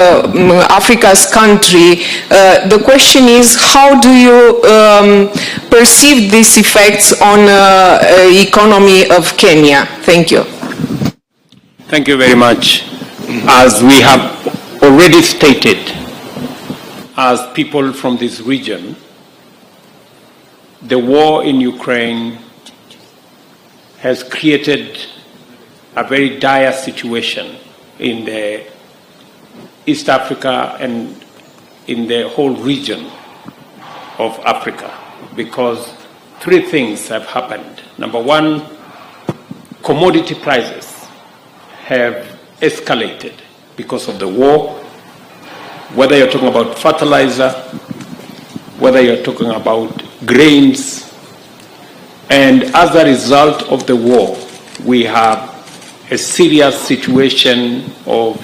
Africa's country. The question is, how do you perceive these effects on the economy of Kenya? Thank you. Thank you very much. As we have already stated, as people from this region, the war in Ukraine has created a very dire situation in the East Africa and in the whole region of Africa, because three things have happened. Number one, commodity prices have escalated because of the war, whether you're talking about fertilizer, whether you're talking about grains, and as a result of the war, we have a serious situation of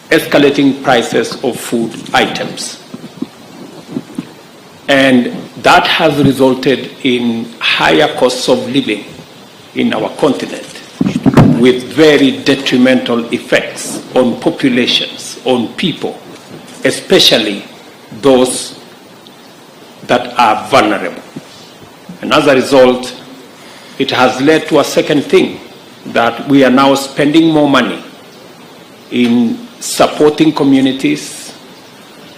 escalating prices of food items. And that has resulted in higher costs of living in our continent, with very detrimental effects on populations, on people, especially those that are vulnerable. And as a result, it has led to a second thing, that we are now spending more money in supporting communities,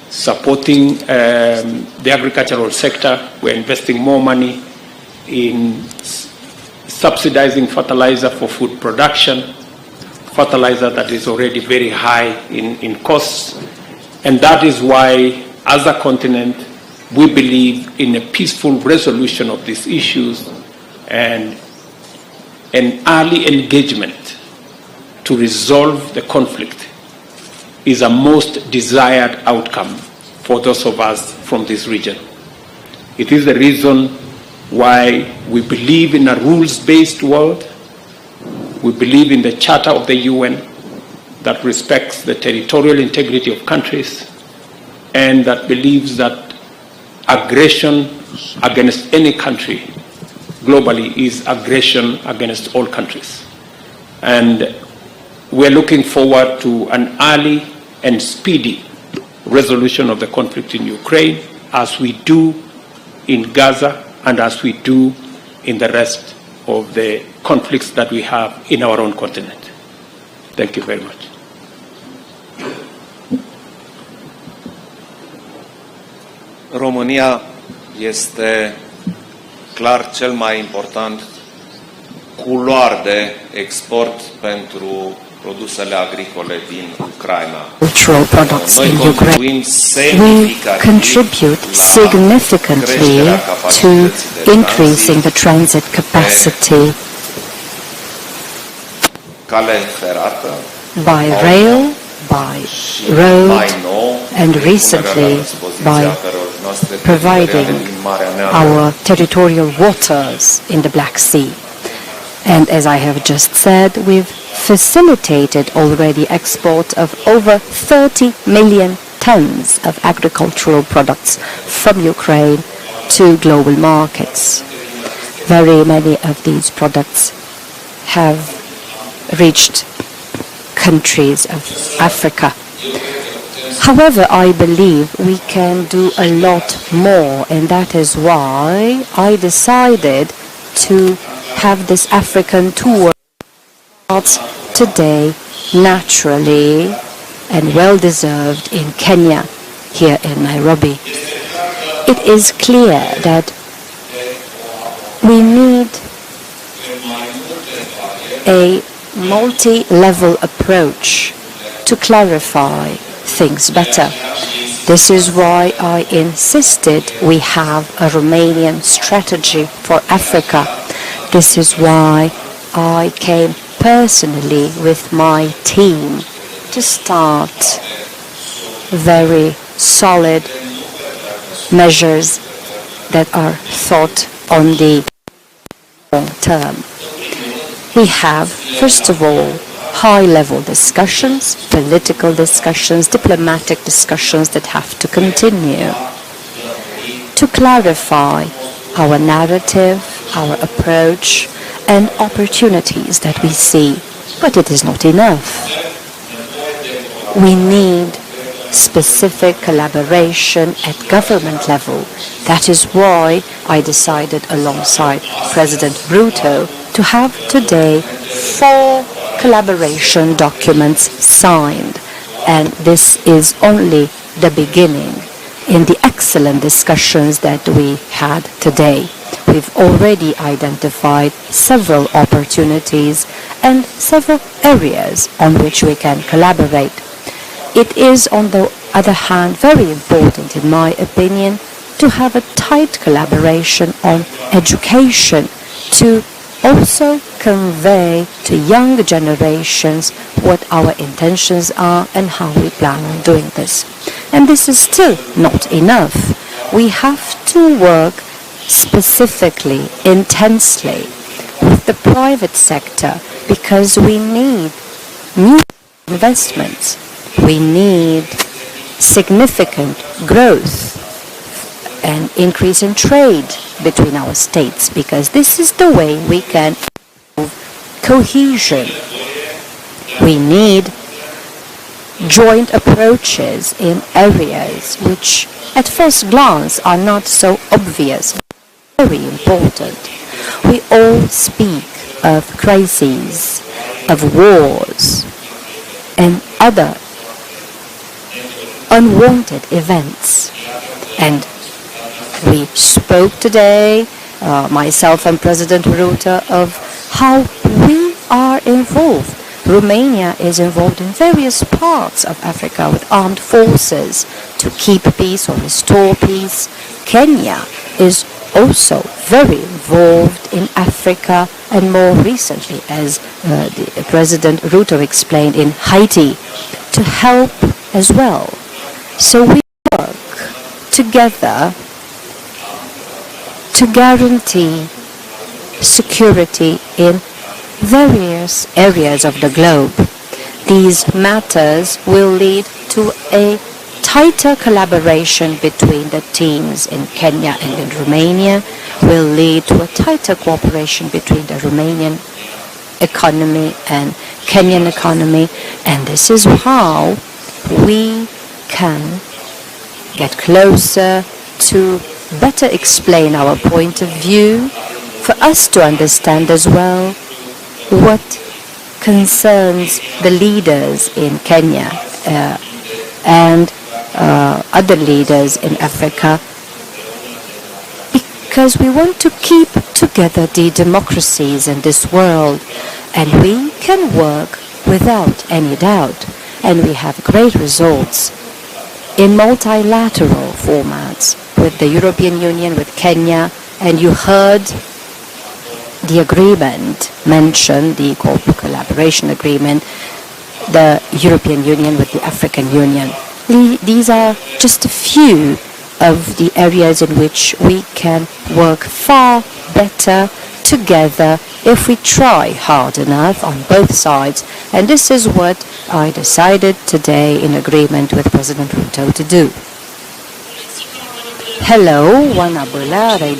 supporting the agricultural sector. We're investing more money in subsidizing fertilizer for food production, fertilizer that is already very high in costs. And that is why, as a continent, we believe in a peaceful resolution of these issues and an early engagement to resolve the conflict is a most desired outcome for those of us from this region. It is the reason why we believe in a rules-based world. We believe in the Charter of the UN that respects the territorial integrity of countries and that believes that aggression against any country globally is aggression against all countries. And we're looking forward to an early and speedy resolution of the conflict in Ukraine, as we do in Gaza and as we do in the rest of the conflicts that we have in our own continent. Thank you very much. România este clar cel mai important culoar de export pentru produsele agricole din Ucraina. Cultural products in Ukraine. We contribute significantly to increasing the transit capacity by rail, by road, and recently by providing our territorial waters in the Black Sea. And as I have just said, we've facilitated already export of over 30 million tons of agricultural products from Ukraine to global markets. Very many of these products have reached countries of Africa. However, I believe we can do a lot more, and that is why I decided to have this African tour starts today naturally and well-deserved in Kenya, here in Nairobi. It is clear that we need a multi-level approach to clarify things better. This is why I insisted we have a Romanian strategy for Africa. This is why I came personally with my team to start very solid measures that are thought on the long term. We have, first of all, high-level discussions, political discussions, diplomatic discussions that have to continue to clarify our narrative, our approach, and opportunities that we see. But it is not enough. We need specific collaboration at government level. That is why I decided alongside President Ruto to have today 4 collaboration documents signed. And this is only the beginning in the excellent discussions that we had today. We've already identified several opportunities and several areas on which we can collaborate. It is, on the other hand, very important, in my opinion, to have a tight collaboration on education to also convey to younger generations what our intentions are and how we plan on doing this. And this is still not enough. We have to work specifically, intensely with the private sector because we need new investments. We need significant growth and increase in trade between our states because this is the way we can improve cohesion. We need joint approaches in areas which at first glance are not so obvious, but very important. We all speak of crises, of wars, and other unwanted events. And we spoke today, myself and President Ruto, of how we are involved. Romania is involved in various parts of Africa with armed forces to keep peace or restore peace. Kenya is also very involved in Africa and more recently, as the President Ruto explained, in Haiti to help as well. So we work together to guarantee security in various areas of the globe. These matters will lead to a tighter collaboration between the teams in Kenya and in Romania, will lead to a tighter cooperation between the Romanian economy and Kenyan economy, and this is how we can get closer to better explain our point of view, for us to understand as well what concerns the leaders in Kenya and other leaders in Africa, because we want to keep together the democracies in this world, and we can work without any doubt, and we have great results in multilateral formats with the European Union, with Kenya, and you heard the agreement mentioned, the collaboration agreement, the European Union with the African Union. These are just a few of the areas in which we can work far better together if we try hard enough on both sides. And this is what I decided today in agreement with President Ruto to do. Hello, Wanabula Radio.